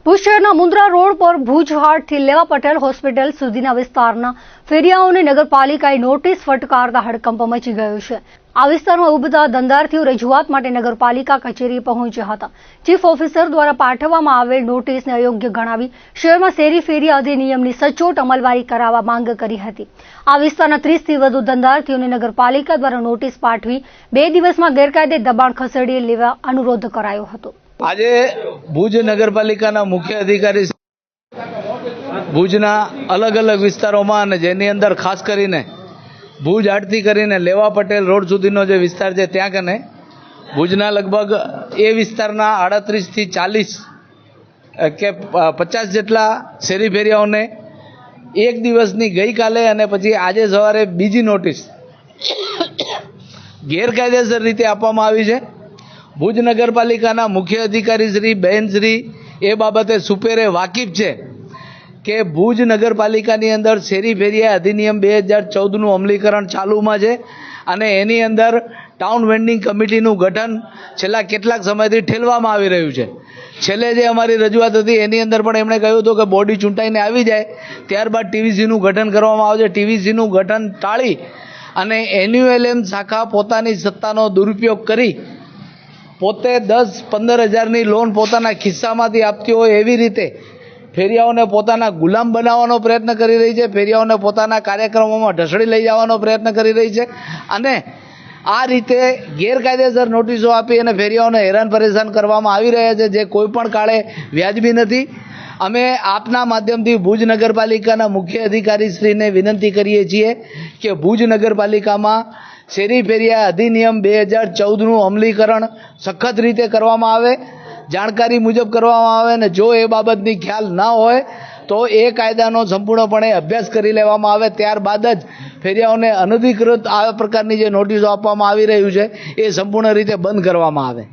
ભુજ શહેરના મુન્દ્રા રોડ પર ભુજ હાટથી લેવા પટેલ હોસ્પિટલ સુધીના વિસ્તારના ફેરિયાઓને નગરપાલિકાએ નોટિસ ફટકારતા હડકંપ મચી ગયો છે। આ વિસ્તારમાં ઉભતા ધંધાર્થીઓ રજૂઆત માટે નગરપાલિકા કચેરીએ પહોંચ્યા હતા। ચીફ ઓફિસર દ્વારા પાઠવવામાં આવેલ નોટિસને અયોગ્ય ગણાવી શહેરમાં શેરી ફેરિયા અધિનિયમની સચોટ અમલવારી કરાવવા માંગ કરી હતી। આ વિસ્તારના 30થી વધુ ધંધાર્થીઓને નગરપાલિકા દ્વારા નોટિસ પાઠવી 2 દિવસમાં ગેરકાયદે દબાણ ખસેડી લેવા અનુરોધ કરાયો હતો। આજે ભુજ નગરપાલિકાના મુખ્ય અધિકારી ભુજના અલગ અલગ વિસ્તારોમાં અને જેની અંદર ખાસ કરીને ભુજ હાટથી કરીને લેવા પટેલ રોડ સુધીનો જે વિસ્તાર છે ત્યાં કને ભુજના લગભગ એ વિસ્તારના 38 થી 40 કે 50 જેટલા શેરી ફેરિયાઓને એક દિવસની ગઈકાલે અને પછી આજે સવારે બીજી નોટિસ ગેરકાયદેસર રીતે આપવામાં આવી છે। ભુજ નગરપાલિકાના મુખ્ય અધિકારી શ્રી બહેનશ્રી એ બાબતે સુપેરે વાકેફ છે કે ભુજ નગરપાલિકાની અંદર શેરી ફેરિયા અધિનિયમ 2014નું અમલીકરણ ચાલુમાં છે અને એની અંદર ટાઉન વેન્ડિંગ કમિટીનું ગઠન છેલ્લા કેટલાક સમયથી ઠેલવામાં આવી રહ્યું છે। છેલ્લે જે અમારી રજૂઆત હતી એની અંદર પણ એમણે કહ્યું હતું કે બોડી ચૂંટાઈને આવી જાય ત્યારબાદ ટીવીસીનું ગઠન કરવામાં આવશે। ટીવીસીનું ગઠન ટાળી અને એન્યુએલએમ શાખા પોતાની સત્તાનો દુરુપયોગ કરી પોતે 10-15 હજારની લોન પોતાના ખિસ્સામાંથી આપતી હોય એવી રીતે ફેરિયાઓને પોતાના ગુલામ બનાવવાનો પ્રયત્ન કરી રહી છે। ફેરિયાઓને પોતાના કાર્યક્રમોમાં ઢસડી લઈ જવાનો પ્રયત્ન કરી રહી છે અને આ રીતે ગેરકાયદેસર નોટિસો આપી અને ફેરિયાઓને હેરાન પરેશાન કરવામાં આવી રહ્યા છે જે કોઈ પણ કાળે વ્યાજબી નથી। અમે આપના માધ્યમથી ભુજ નગરપાલિકાના મુખ્ય અધિકારીશ્રીને વિનંતી કરીએ છીએ કે ભુજ નગરપાલિકામાં શેરી ફેરિયા અધિનિયમ 2014નું અમલીકરણ સખત રીતે કરવામાં આવે, જાણકારી મુજબ કરવામાં આવે અને જો એ બાબતની ખ્યાલ ના હોય તો એ કાયદાનો સંપૂર્ણપણે અભ્યાસ કરી લેવામાં આવે। ત્યારબાદ જ ફેરિયાઓને અનધિકૃત આ પ્રકારની જે નોટિસો આપવામાં આવી રહ્યું છે એ સંપૂર્ણ રીતે બંધ કરવામાં આવે।